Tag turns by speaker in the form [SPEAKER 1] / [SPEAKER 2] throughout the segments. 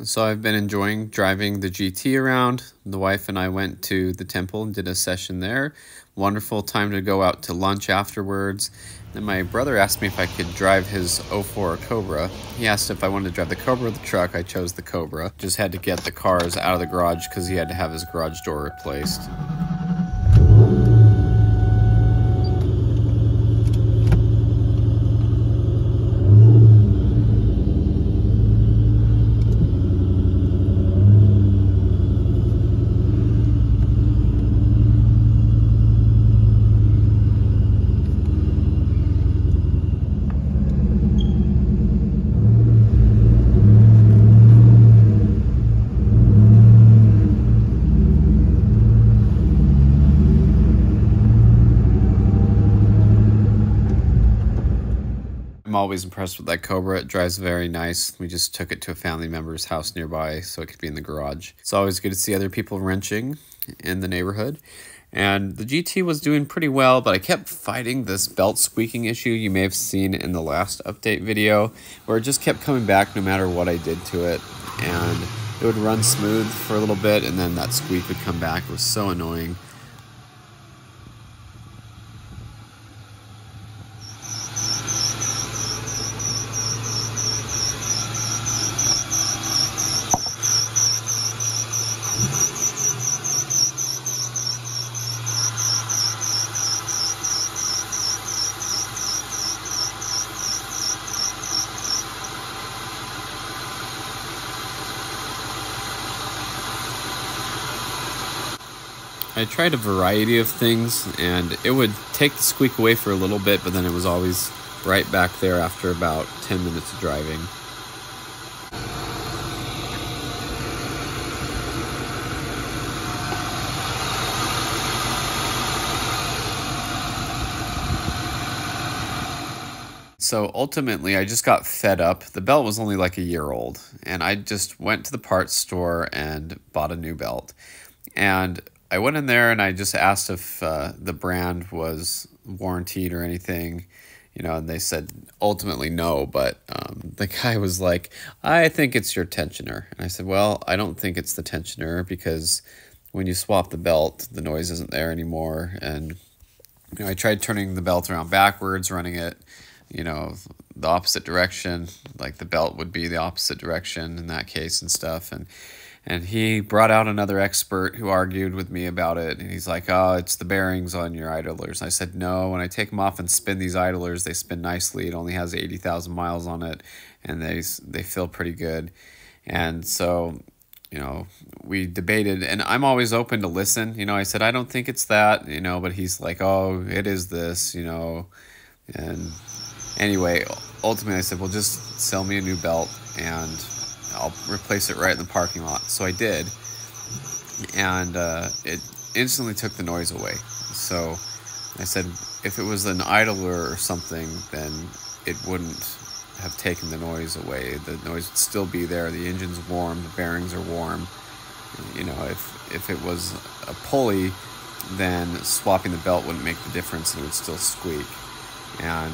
[SPEAKER 1] So I've been enjoying driving the GT around. The wife and I went to the temple and did a session there. Wonderful time to go out to lunch afterwards. Then my brother asked me if I could drive his 04 Cobra. He asked if I wanted to drive the Cobra or the truck. I chose the Cobra. Just had to get the cars out of the garage because he had to have his garage door replaced. I'm always impressed with that Cobra. It drives very nice. We just took it to a family member's house nearby so it could be in the garage. It's always good to see other people wrenching in the neighborhood. And the GT was doing pretty well, but I kept fighting this belt squeaking issue you may have seen in the last update video, where it just kept coming back no matter what I did to it. And it would run smooth for a little bit, and then that squeak would come back. It was so annoying. I tried a variety of things, and it would take the squeak away for a little bit, but then it was always right back there after about 10 minutes of driving. So ultimately, I just got fed up. The belt was only like a year old, and I just went to the parts store and bought a new belt. And I went in there and I just asked if the brand was warranted or anything, and they said ultimately no, but the guy was like, I think it's your tensioner. And I said, well, I don't think it's the tensioner, because when you swap the belt, the noise isn't there anymore. And I tried turning the belt around backwards, running it, the opposite direction, like the belt would be the opposite direction in that case and stuff. And he brought out another expert who argued with me about it. And he's like, oh, it's the bearings on your idlers. And I said, no, when I take them off and spin these idlers, they spin nicely. It only has 80,000 miles on it, and they feel pretty good. And so, we debated, and I'm always open to listen. I said, I don't think it's that, but he's like, oh, it is this, And anyway, ultimately I said, well, just sell me a new belt, and I'll replace it right in the parking lot. So I did, and it instantly took the noise away. So I said, if it was an idler or something, then it wouldn't have taken the noise away. The noise would still be there. The engine's warm, the bearings are warm. If it was a pulley, then swapping the belt wouldn't make the difference, and it would still squeak. And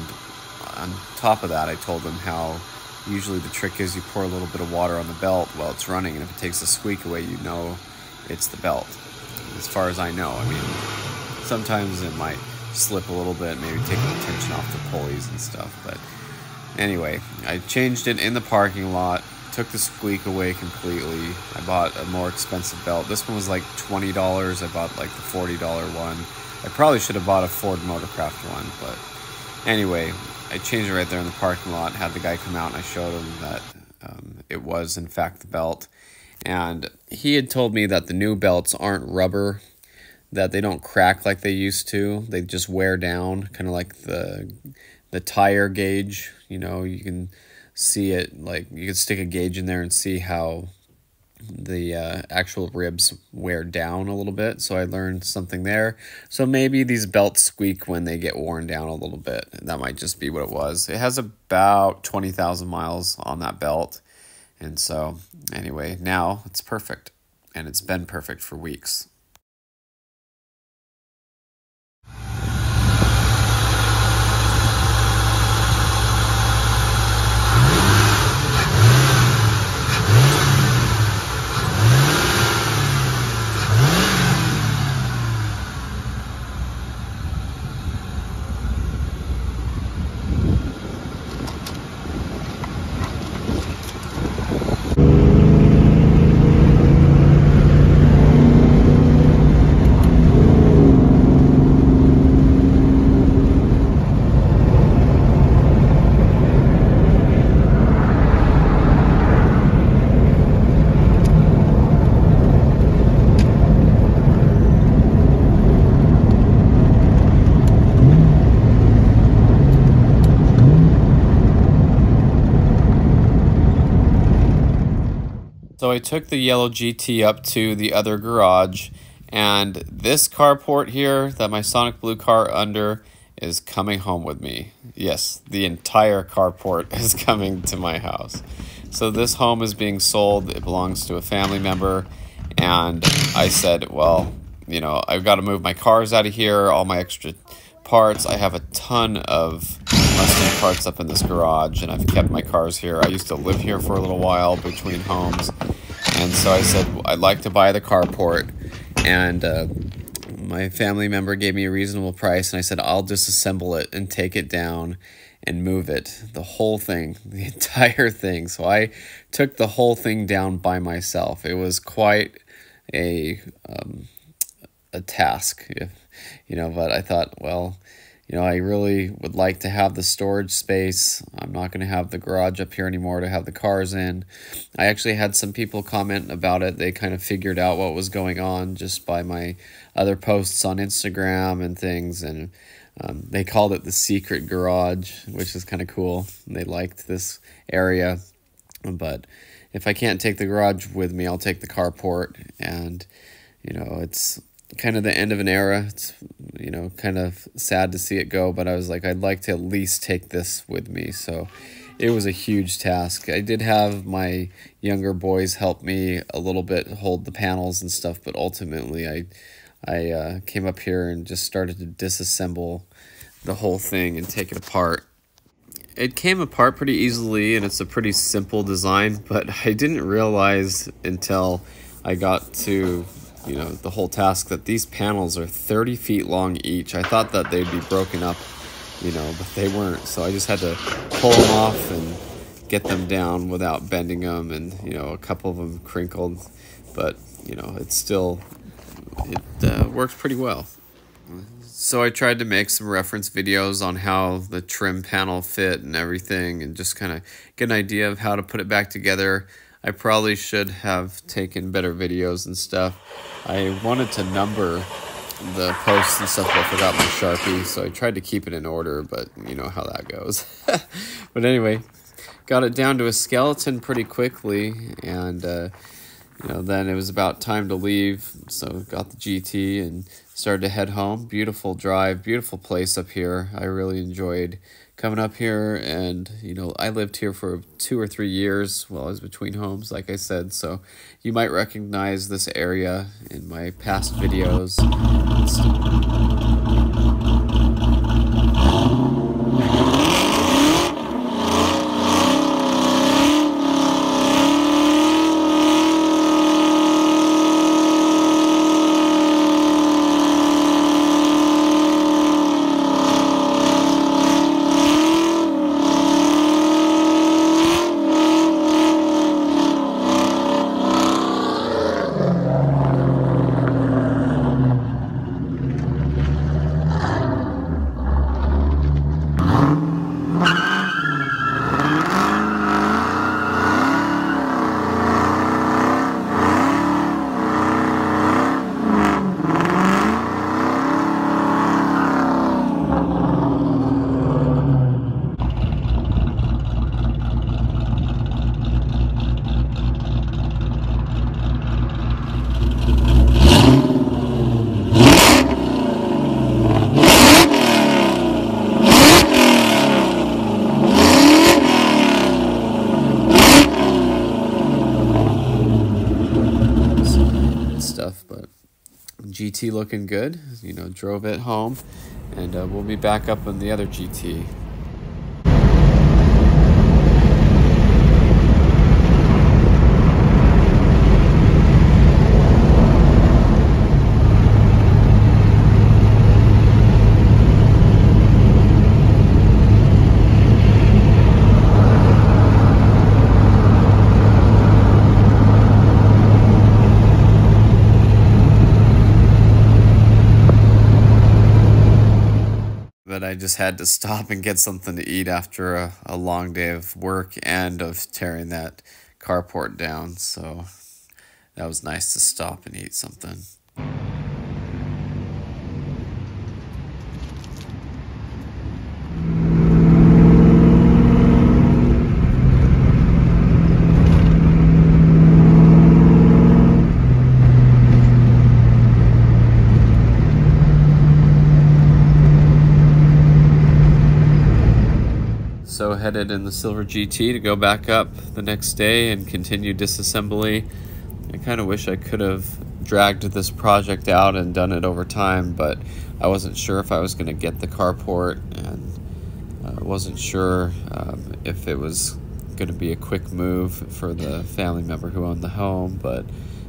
[SPEAKER 1] on top of that, I told them how usually the trick is you pour a little bit of water on the belt while it's running, and if it takes the squeak away, it's the belt. As far as I know. I mean, sometimes it might slip a little bit, maybe taking the tension off the pulleys and stuff. But anyway, I changed it in the parking lot, took the squeak away completely. I bought a more expensive belt. This one was like $20. I bought like the $40 one. I probably should have bought a Ford Motorcraft one, but anyway, I changed it right there in the parking lot, had the guy come out, and I showed him that it was, in fact, the belt. And he had told me that the new belts aren't rubber, that they don't crack like they used to. They just wear down, kind of like the tire gauge. You can see it, like you could stick a gauge in there and see how the actual ribs wear down a little bit. So I learned something there. So maybe these belts squeak when they get worn down a little bit. That might just be what it was. It has about 20,000 miles on that belt. And so anyway, now it's perfect, and it's been perfect for weeks. So I took the yellow GT up to the other garage, and this carport here that my Sonic Blue car under is coming home with me. Yes, the entire carport is coming to my house. So this home is being sold. It belongs to a family member, and I said, well, you know, I've got to move my cars out of here, all my extra parts. I have a ton of Mustang parts up in this garage, and I've kept my cars here. I used to live here for a little while between homes, and so I said I'd like to buy the carport, and my family member gave me a reasonable price, and I said I'll disassemble it and take it down and move it, the whole thing, the entire thing. So I took the whole thing down by myself. It was quite a task, you know, but I thought, well, you know, I really would like to have the storage space. I'm not going to have the garage up here anymore to have the cars in. I actually had some people comment about it. They kind of figured out what was going on just by my other posts on Instagram and things, and they called it the secret garage, which is kind of cool. They liked this area, but if I can't take the garage with me, I'll take the carport. And, you know, it's kind of the end of an era. It's, you know, kind of sad to see it go, but I was like, I'd like to at least take this with me. So it was a huge task. I did have my younger boys help me a little bit hold the panels and stuff, but ultimately I came up here and just started to disassemble the whole thing and take it apart. It came apart pretty easily, and it's a pretty simple design, but I didn't realize until I got to, you know, the whole task that these panels are 30 feet long each. I thought that they'd be broken up, you know, but they weren't. So I just had to pull them off and get them down without bending them, and, you know, a couple of them crinkled, but, you know, it's still, it works pretty well. So I tried to make some reference videos on how the trim panel fit and everything, and just kind of get an idea of how to put it back together. I probably should have taken better videos and stuff. I wanted to number the posts and stuff, but I forgot my Sharpie, so I tried to keep it in order, but you know how that goes. But anyway, got it down to a skeleton pretty quickly, and you know, then it was about time to leave, so got the GT and started to head home. Beautiful drive, beautiful place up here. I really enjoyed coming up here, and, you know, I lived here for 2 or 3 years while I was between homes, like I said, so you might recognize this area in my past videos. But GT looking good, you know, drove it home, and we'll be back up on the other GT. But I just had to stop and get something to eat after a long day of work and of tearing that carport down. So that was nice to stop and eat something. headed in the Silver GT to go back up the next day and continue disassembly. I kind of wish I could have dragged this project out and done it over time, but I wasn't sure if I was going to get the carport, and I wasn't sure if it was going to be a quick move for the family member who owned the home, but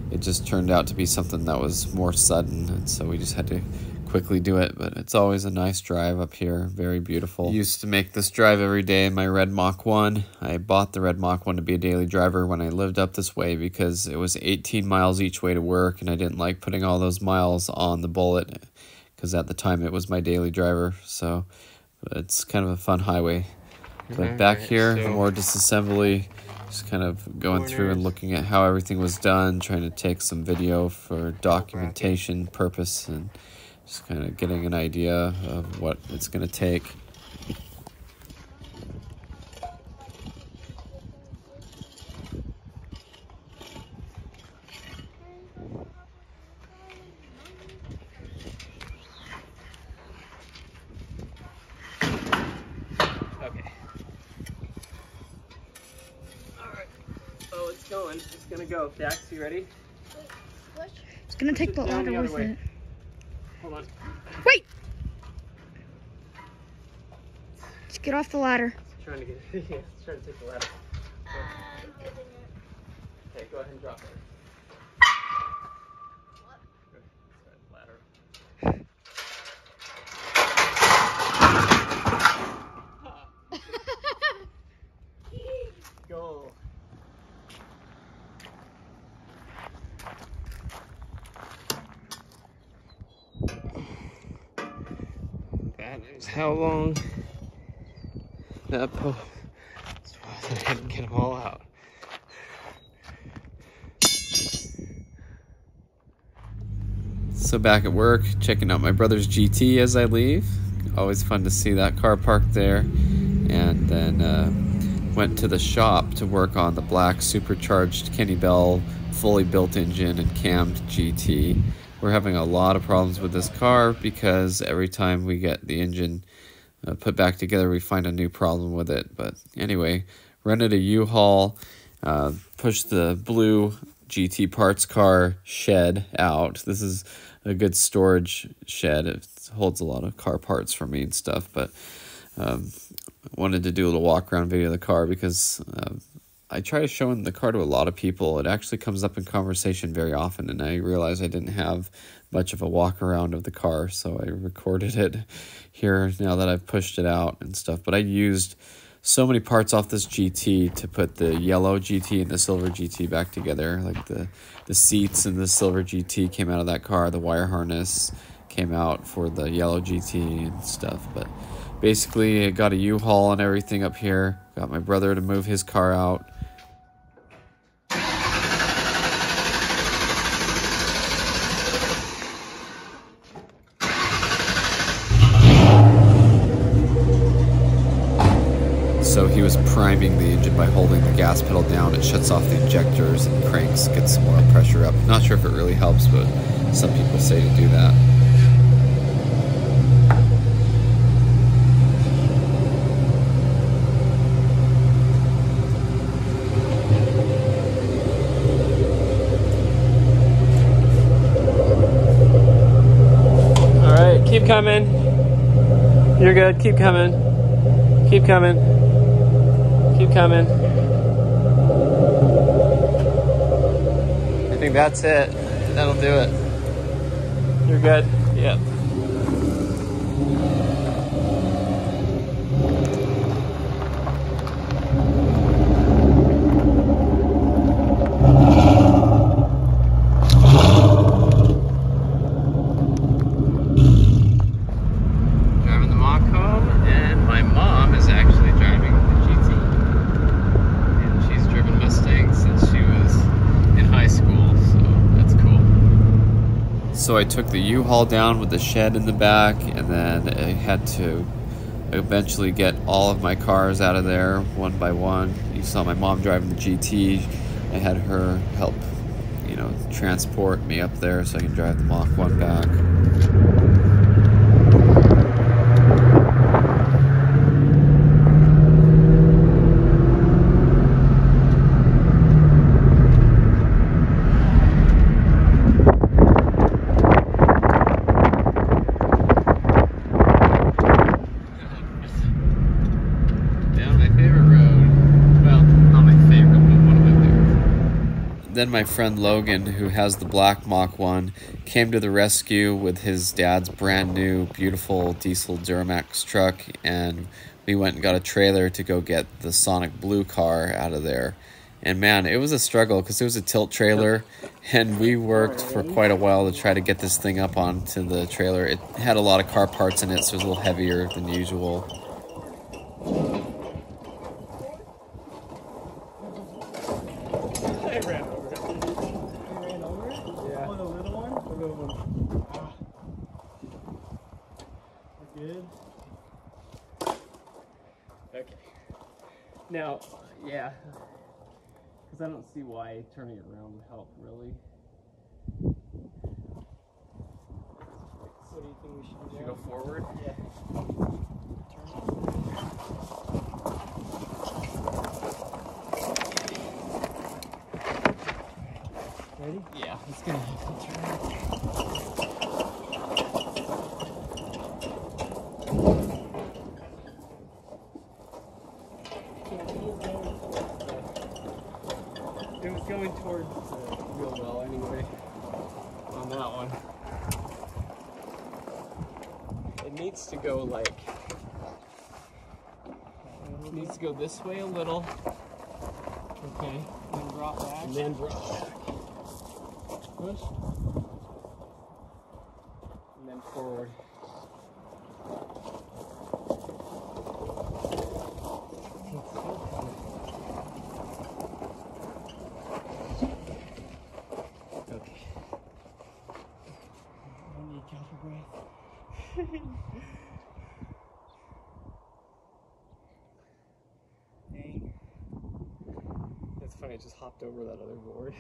[SPEAKER 1] it just turned out to be something that was more sudden, and so we just had to quickly do it. But it's always a nice drive up here, very beautiful. I used to make this drive every day in my red Mach 1. I bought the red Mach 1 to be a daily driver when I lived up this way because it was 18 miles each way to work, and I didn't like putting all those miles on the Bullet because at the time it was my daily driver. So it's kind of a fun highway. But back here, more disassembly, just kind of going through and looking at how everything was done, trying to take some video for documentation purpose, and just kind of getting an idea of what it's going to take.
[SPEAKER 2] Okay. Alright. Oh, it's going. It's going to go. Dax, you ready?
[SPEAKER 3] It's going to take the ladder with it.
[SPEAKER 2] Hold on.
[SPEAKER 3] Wait! Just get off the ladder.
[SPEAKER 2] It's trying to get yeah, it's trying to take the ladder. Okay, go ahead and drop it. What? Ladder. Go. That is how long that pull. That's why I had to get them all out.
[SPEAKER 1] So back at work, checking out my brother's GT as I leave. Always fun to see that car parked there. And then went to the shop to work on the black supercharged Kenny Bell fully built engine and cammed GT. We're having a lot of problems with this car because every time we get the engine put back together, we find a new problem with it. But anyway, rented a U-Haul, pushed the blue GT parts car shed out. This is a good storage shed. It holds a lot of car parts for me and stuff, but wanted to do a little walk around video of the car because I try showing the car to a lot of people. It actually comes up in conversation very often, and I realized I didn't have much of a walk around of the car, so I recorded it here now that I've pushed it out and stuff. But I used so many parts off this GT to put the yellow GT and the silver GT back together. Like the seats in the silver GT came out of that car. The wire harness came out for the yellow GT and stuff. But basically, I got a U-Haul and everything up here. Got my brother to move his car out. So he was priming the engine by holding the gas pedal down. It shuts off the injectors and cranks, gets some oil pressure up. Not sure if it really helps, but some people say to do that.
[SPEAKER 2] All right, keep coming. You're good. Keep coming. Keep coming. Keep coming. I think that's it. That'll do it. You're good. Yep. Driving the Mach home, and my mom is actually driving the GT. And she's driven Mustangs since she was in high school, so that's cool.
[SPEAKER 1] So I took the U-Haul down with the shed in the back, and then I had to eventually get all of my cars out of there one by one. You saw my mom driving the GT. I had her help, transport me up there so I can drive the Mach 1 back. then my friend Logan, who has the black Mach 1, came to the rescue with his dad's brand new, beautiful diesel Duramax truck, and we went and got a trailer to go get the Sonic Blue car out of there. And man, it was a struggle because it was a tilt trailer, and we worked for quite a while to try to get this thing up onto the trailer. It had a lot of car parts in it, so it was a little heavier than usual.
[SPEAKER 4] I ran over it. You ran over it? Yeah. Oh, the little one? The little one. Ah. We're good. Okay. Now, yeah. Because I don't see why turning it around would help, really. What do you think we should do?
[SPEAKER 2] Should we go forward?
[SPEAKER 4] Yeah. Ready? Yeah, it's gonna have to turn. It was going towards real well anyway on that one. It needs to go like, it needs to go this way a little. Okay. Then drop back. And then drop back. Push. And then forward. Okay. I need to catch your breath. Dang. It's funny, I just hopped over that other board.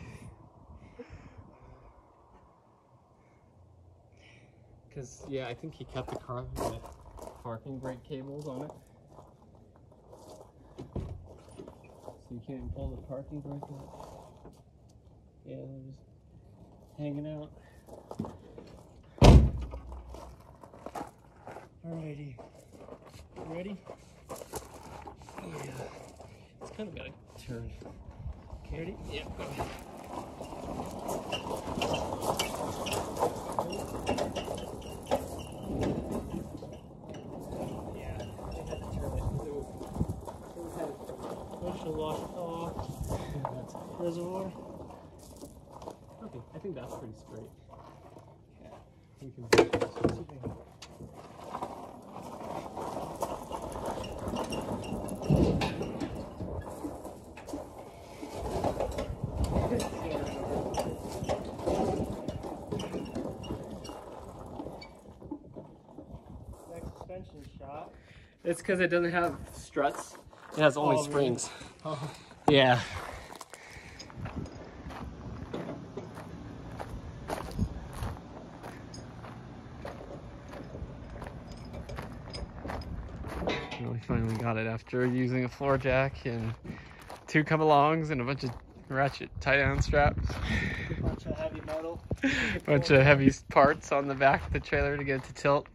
[SPEAKER 4] Because, yeah, I think he cut the parking brake cables on it. So you can't pull the parking brake out. Yeah, they're just hanging out. Alrighty. You ready? Yeah. It's kind of got to turn. Okay, ready? Yeah, go ahead. Yeah, I had to turn it because it was had a bunch of wash off. That's reservoir. Okay, I think that's pretty straight. Yeah, we can push this. What do you think? Shot. It's because it doesn't have struts. It has only springs. Really? Oh. Yeah. We finally got it after using a floor jack and 2 come-alongs and a bunch of ratchet tie-down straps. A bunch of heavy metal. A bunch of heavy parts on the back of the trailer to get it to tilt.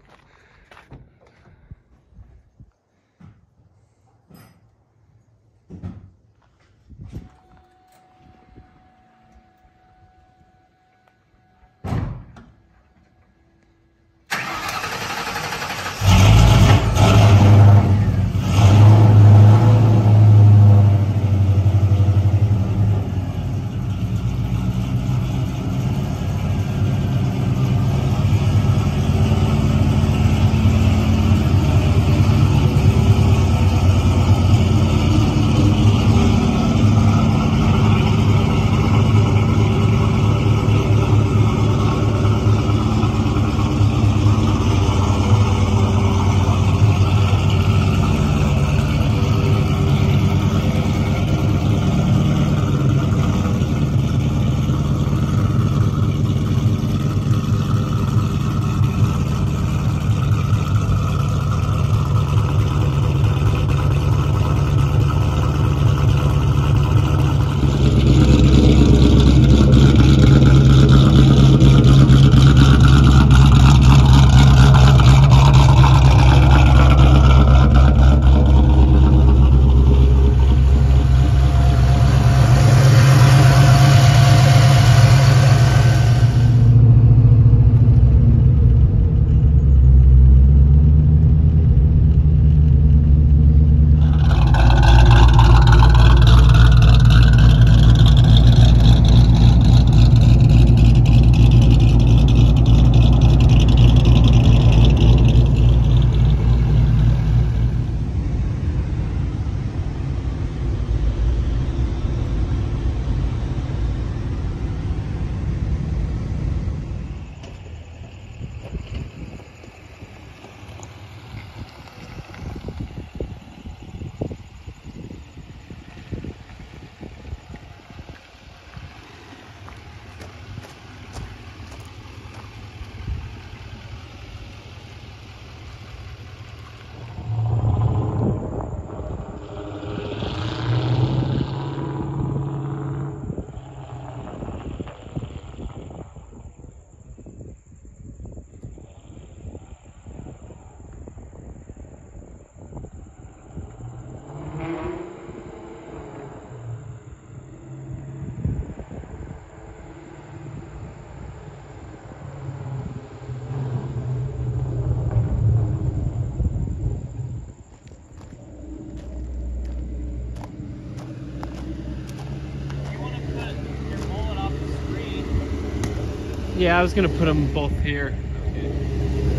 [SPEAKER 4] Yeah, I was gonna put them both here. Okay.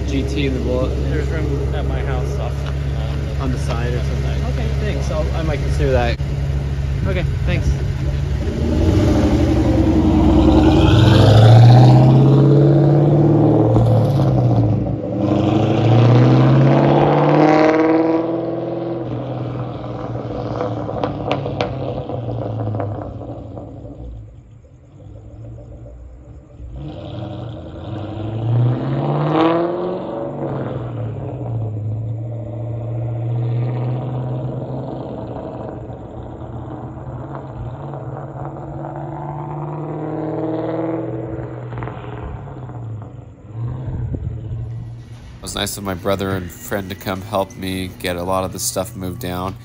[SPEAKER 4] GT and the Bullet. There's room at my house off on the side or something. Okay, thanks. I might consider that. Okay, thanks.
[SPEAKER 1] It was nice of my brother and friend to come help me get a lot of the stuff moved down.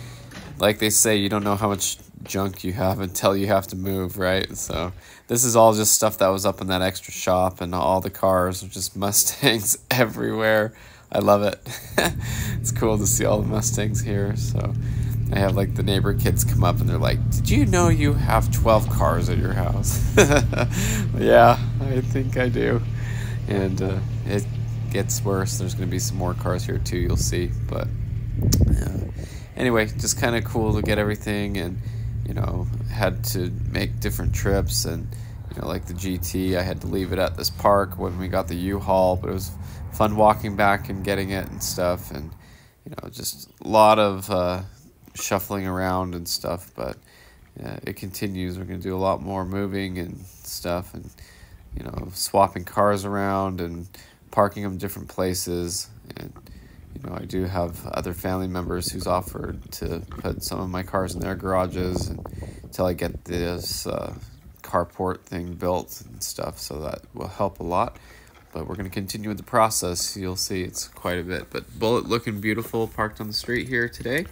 [SPEAKER 1] Like they say, you don't know how much junk you have until you have to move, right? So this is all just stuff that was up in that extra shop, and all the cars are just Mustangs everywhere. I love it. It's cool to see all the Mustangs here. So I have like the neighbor kids come up and they're like, "Did you know you have 12 cars at your house?" Yeah, I think I do. And it gets worse. There's going to be some more cars here too, you'll see. But anyway, just kind of cool to get everything, and you know, had to make different trips, and you know, like the GT, I had to leave it at this park when we got the U-Haul, but it was fun walking back and getting it and stuff, and you know, just a lot of shuffling around and stuff. But it continues. We're going to do a lot more moving and stuff, and you know, swapping cars around and parking them different places. And you know, I do have other family members who's offered to put some of my cars in their garages and until I get this carport thing built and stuff, so that will help a lot. But we're going to continue with the process. You'll see it's quite a bit. But Bullet looking beautiful, parked on the street here today.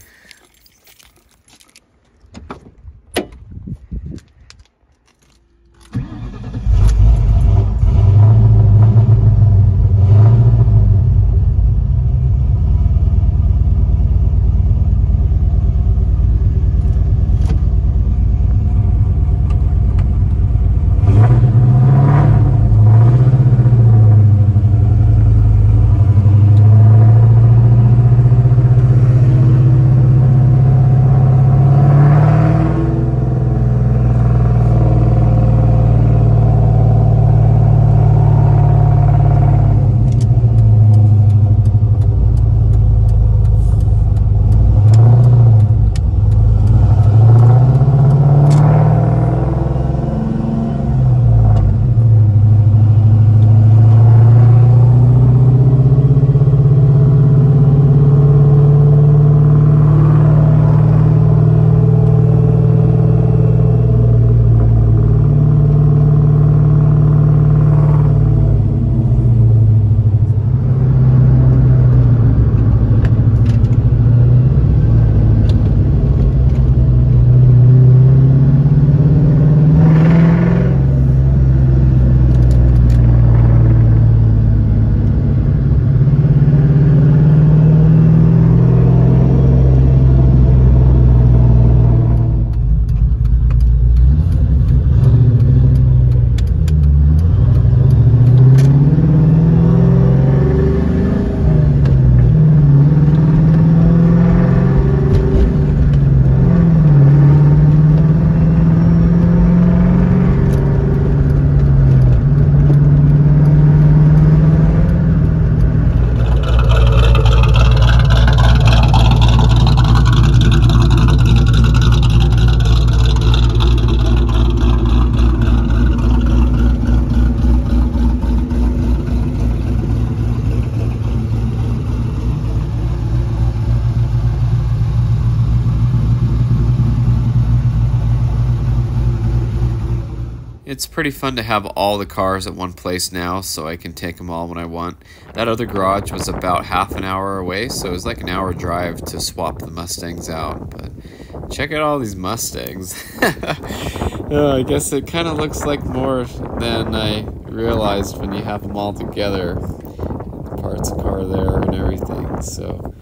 [SPEAKER 1] It's pretty fun to have all the cars at one place now, so I can take them all when I want. That other garage was about half an hour away, so it was like an hour drive to swap the Mustangs out. But check out all these Mustangs. I guess it kind of looks like more than I realized when you have them all together. The parts car there and everything, so,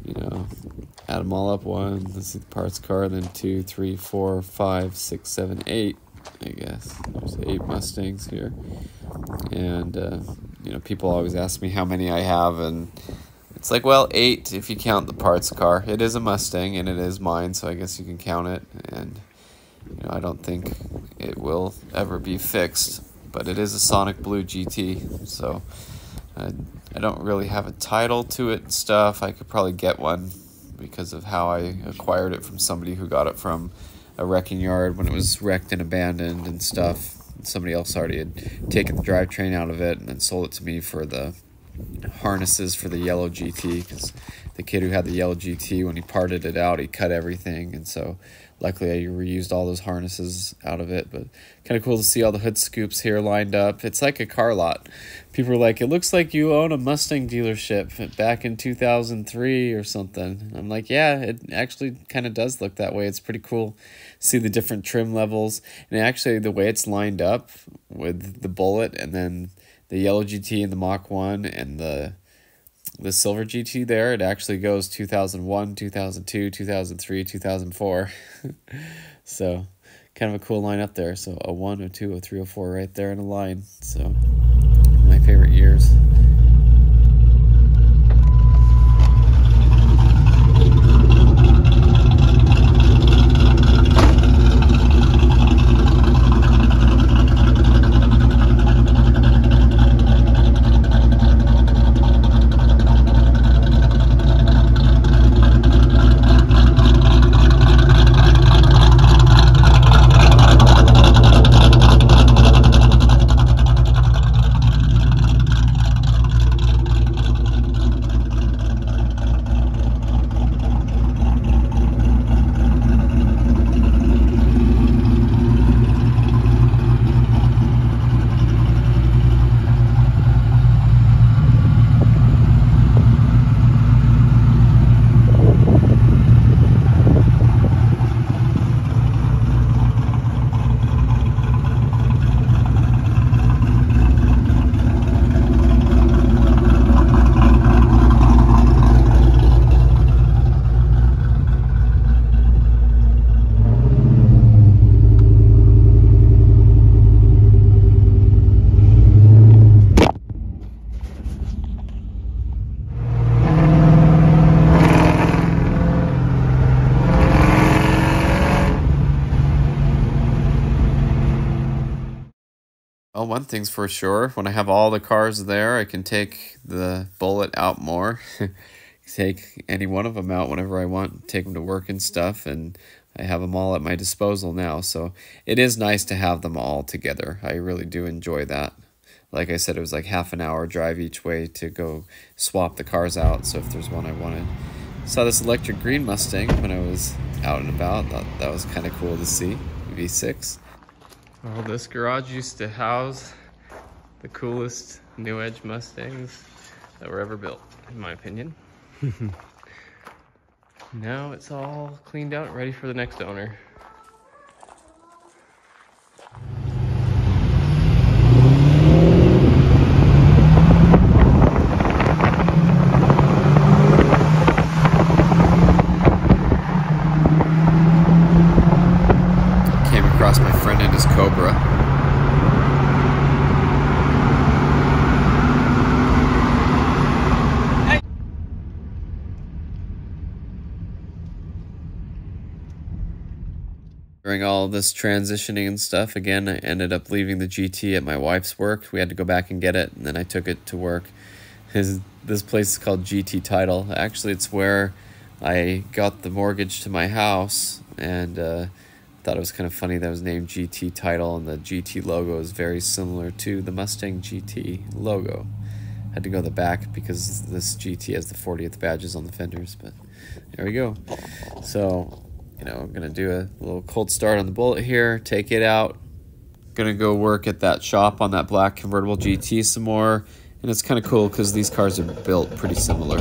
[SPEAKER 1] you know, add them all up. 1, let's see, the parts car, then 2, 3, 4, 5, 6, 7, 8. I guess. There's 8 Mustangs here. And, you know, people always ask me how many I have, and it's like, well, 8 if you count the parts car. It is a Mustang, and it is mine, so I guess you can count it. And, you know, I don't think it will ever be fixed, but it is a Sonic Blue GT, so I don't really have a title to it and stuff. I could probably get one because of how I acquired it from somebody who got it from a wrecking yard when it was wrecked and abandoned and stuff. Somebody else already had taken the drivetrain out of it and then sold it to me for the harnesses for the yellow GT, because the kid who had the yellow GT, when he parted it out, he cut everything, and so luckily I reused all those harnesses out of it. But kind of cool to see all the hood scoops here lined up. It's like a car lot. People are like, it looks like you own a Mustang dealership back in 2003 or something. I'm like, yeah, it actually kind of does look that way. It's pretty cool. See the different trim levels, and actually the way it's lined up with the Bullet and then the yellow GT and the Mach 1 and the silver GT there, it actually goes 2001, 2002, 2003, 2004. So kind of a cool line up there. So 01, 02, 03, 04 right there in a line. So my favorite years. Well, one thing's for sure, when I have all the cars there, I can take the Bullet out more. Take any one of them out whenever I want, take them to work and stuff, and I have them all at my disposal now. So it is nice to have them all together. I really do enjoy that. Like I said, it was like half an hour drive each way to go swap the cars out, so if there's one I wanted. Saw this electric green Mustang when I was out and about. Thought that was kind of cool to see. V6.
[SPEAKER 4] Well, this garage used to house the coolest New Edge Mustangs that were ever built, in my opinion. Now it's all cleaned out, ready for the next owner.
[SPEAKER 1] Came across my friend in his Cobra. During all this transitioning and stuff, again, I ended up leaving the GT at my wife's work. We had to go back and get it, and then I took it to work. This place is called GT Title. Actually, it's where I got the mortgage to my house, and thought it was kind of funny that it was named GT Title, and the GT logo is very similar to the Mustang GT logo. Had to go to the back because this GT has the 40th badges on the fenders, but there we go. So, you know, I'm gonna do a little cold start on the Bullet here, take it out. Gonna go work at that shop on that black convertible GT some more, and it's kind of cool because these cars are built pretty similar.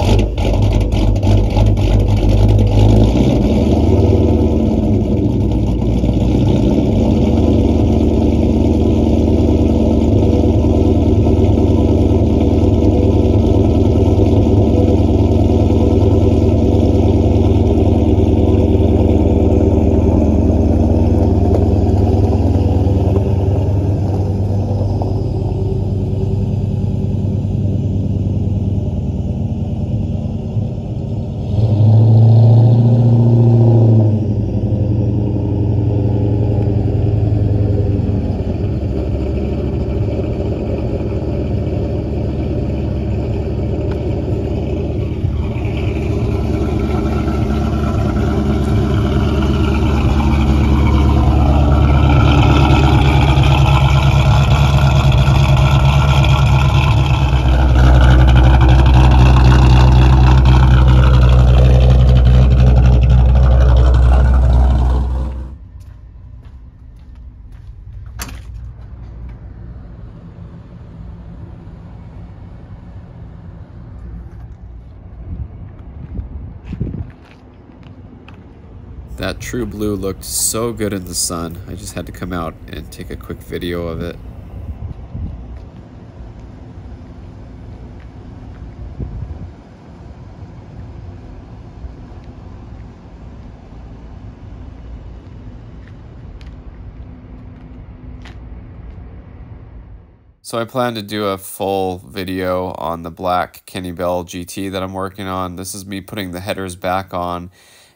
[SPEAKER 1] That True Blue looked so good in the sun. I just had to come out and take a quick video of it. So I plan to do a full video on the black Kenny Bell GT that I'm working on. This is me putting the headers back on,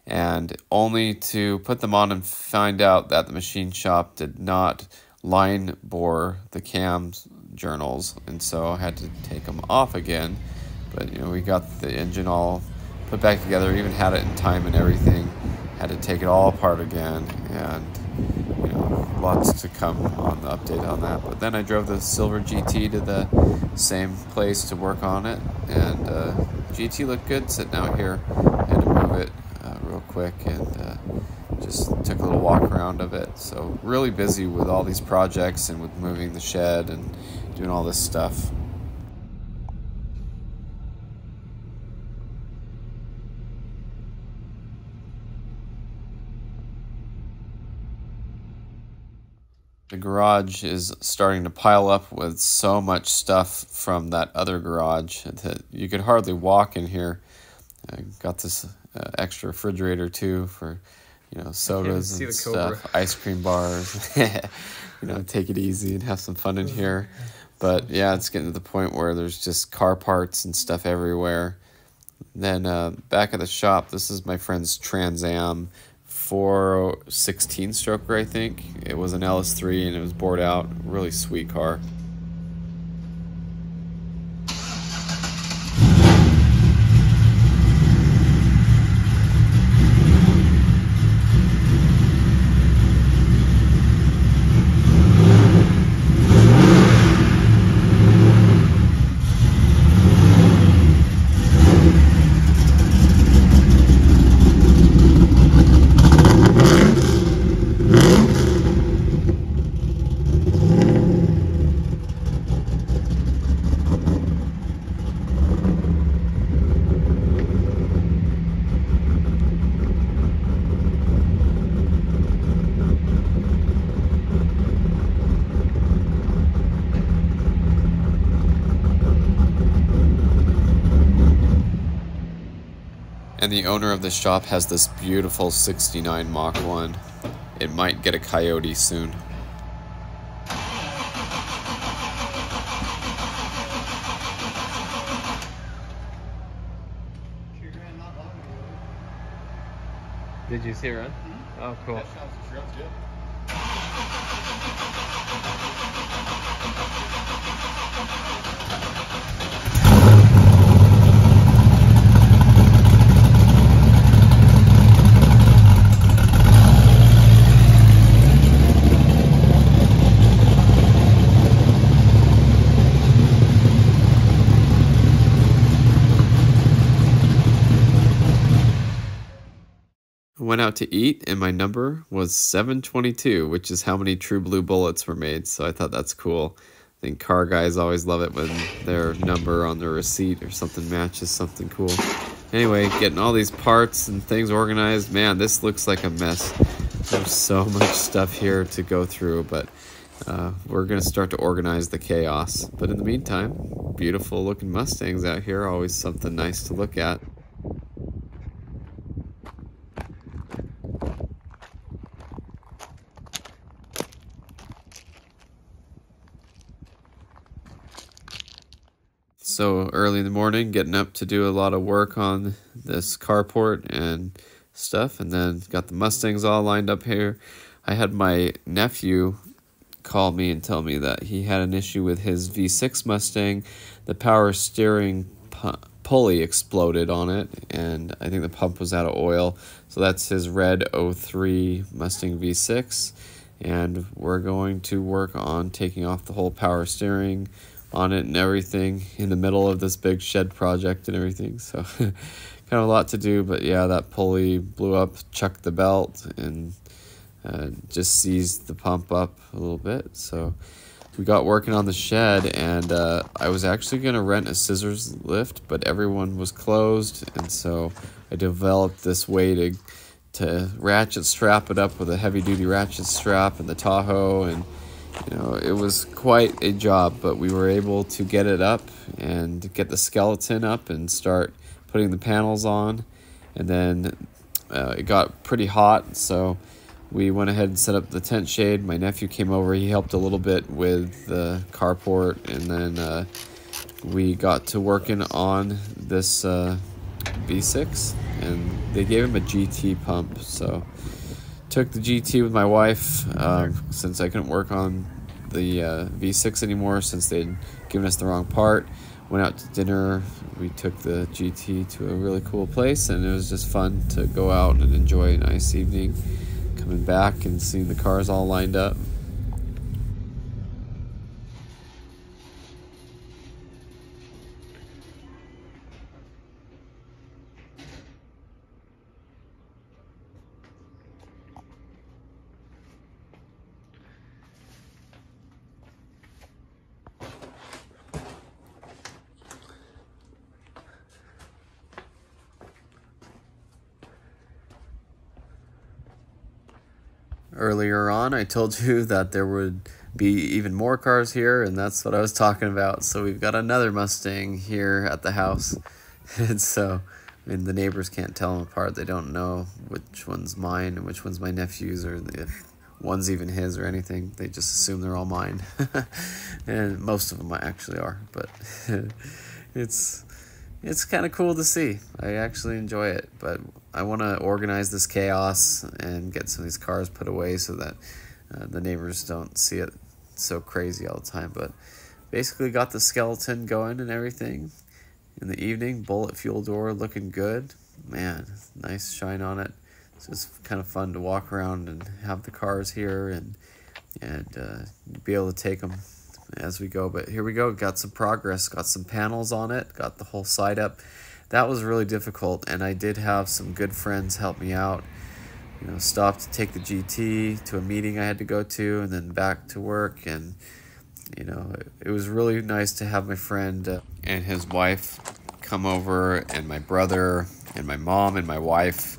[SPEAKER 1] and only to put them on and find out that the machine shop did not line bore the cam journals, and so I had to take them off again. But you know, we got the engine all put back together, even had it in time and everything. Had to take it all apart again, and you know, lots to come on the update on that. But then I drove the silver GT to the same place to work on it, and GT looked good sitting out here. I had to move it real quick and just took a little walk around of it. So really busy with all these projects and with moving the shed and doing all this stuff. The garage is starting to pile up with so much stuff from that other garage that you could hardly walk in here. I got this extra refrigerator too for, you know, sodas and stuff, ice cream bars. You know, take it easy and have some fun in here. But yeah, it's getting to the point where there's just car parts and stuff everywhere. Then back at the shop, this is my friend's Trans Am 416 stroker, I think. It was an LS3 and it was bored out. Really sweet car. And the owner of the shop has this beautiful 69 Mach 1. It might get a coyote soon.
[SPEAKER 4] Did you see it run? Oh, cool.
[SPEAKER 1] Went out to eat and my number was 722, which is how many True Blue bullets were made, so I thought that's cool. I think car guys always love it when their number on their receipt or something matches something cool. Anyway, getting all these parts and things organized. Man, this looks like a mess. There's so much stuff here to go through, but we're going to start to organize the chaos. But in the meantime, beautiful looking Mustangs out here, always something nice to look at. So early in the morning, getting up to do a lot of work on this carport and stuff, and then got the Mustangs all lined up here. I had my nephew call me and tell me that he had an issue with his V6 Mustang. The power steering pulley exploded on it, and I think the pump was out of oil. So that's his red 03 Mustang V6, and we're going to work on taking off the whole power steering on it and everything in the middle of this big shed project and everything. So kind of a lot to do, but yeah, that pulley blew up, chucked the belt, and just seized the pump up a little bit. So we got working on the shed, and I was actually going to rent a scissors lift, but everyone was closed, and so I developed this way to to ratchet strap it up with a heavy-duty ratchet strap and the Tahoe, and you know, it was quite a job, but we were able to get it up and get the skeleton up and start putting the panels on. And then it got pretty hot, so we went ahead and set up the tent shade. My nephew came over, he helped a little bit with the carport, and then we got to working on this V6, and they gave him a GT pump, so took the GT with my wife since I couldn't work on the V6 anymore since they'd given us the wrong part. Went out to dinner. We took the GT to a really cool place, and it was just fun to go out and enjoy a nice evening, coming back and seeing the cars all lined up. Earlier on, I told you that there would be even more cars here, and that's what I was talking about. So we've got another Mustang here at the house. And so, I mean, the neighbors can't tell them apart. They don't know which one's mine and which one's my nephew's, or if one's even his or anything. They just assume they're all mine. And most of them actually are, but it's kind of cool to see. I actually enjoy it, but I want to organize this chaos and get some of these cars put away so that the neighbors don't see it so crazy all the time. But basically got the skeleton going and everything in the evening. Bullet fuel door looking good. Man, nice shine on it. It's just kind of fun to walk around and have the cars here and be able to take them as we go. But here we go, got some progress, got some panels on it, got the whole side up. That was really difficult, and I did have some good friends help me out. You know, stopped to take the GT to a meeting I had to go to, and then back to work. And you know, it was really nice to have my friend and his wife come over, and my brother and my mom and my wife.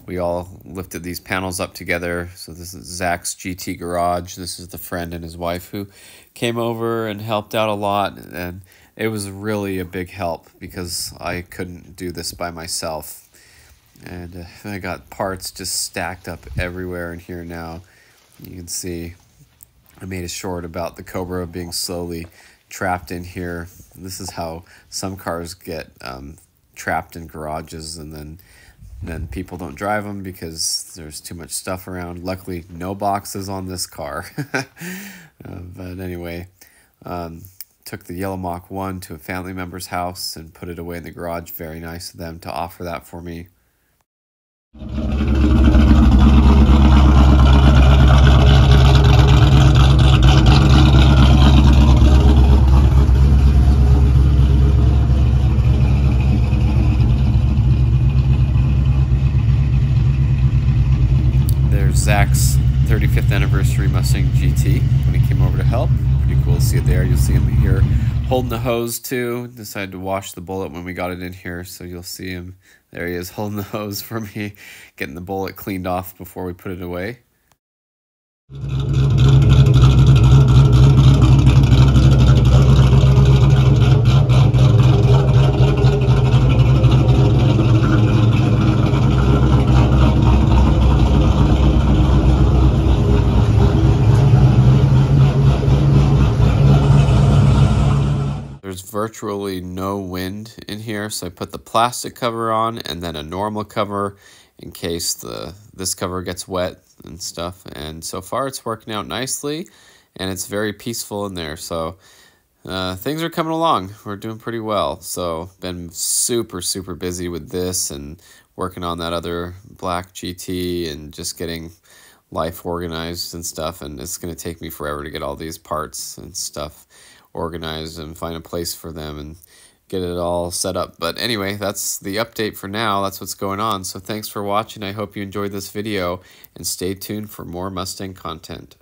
[SPEAKER 1] We all lifted these panels up together. So this is Zach's GT garage. This is the friend and his wife who came over and helped out a lot. And it was really a big help because I couldn't do this by myself. And I got parts just stacked up everywhere in here now. You can see I made a short about the Cobra being slowly trapped in here. This is how some cars get trapped in garages, and then people don't drive them because there's too much stuff around. Luckily, no boxes on this car. But anyway, took the Yellow Mach 1 to a family member's house and put it away in the garage. Very nice of them to offer that for me. There's Zach's 35th anniversary Mustang GT when he came over to help. Pretty cool to see it there. You'll see him here holding the hose too. Decided to wash the bullet when we got it in here, so you'll see him. There he is holding the hose for me, getting the bullet cleaned off before we put it away. There's virtually no wind in here, so I put the plastic cover on and then a normal cover in case this cover gets wet and stuff. And so far it's working out nicely, and it's very peaceful in there. So things are coming along. We're doing pretty well. So been super busy with this and working on that other black GT and just getting life organized and stuff. And it's going to take me forever to get all these parts and stuff organized and find a place for them and get it all set up. But anyway, that's the update for now. That's what's going on. So thanks for watching. I hope you enjoyed this video, and stay tuned for more Mustang content.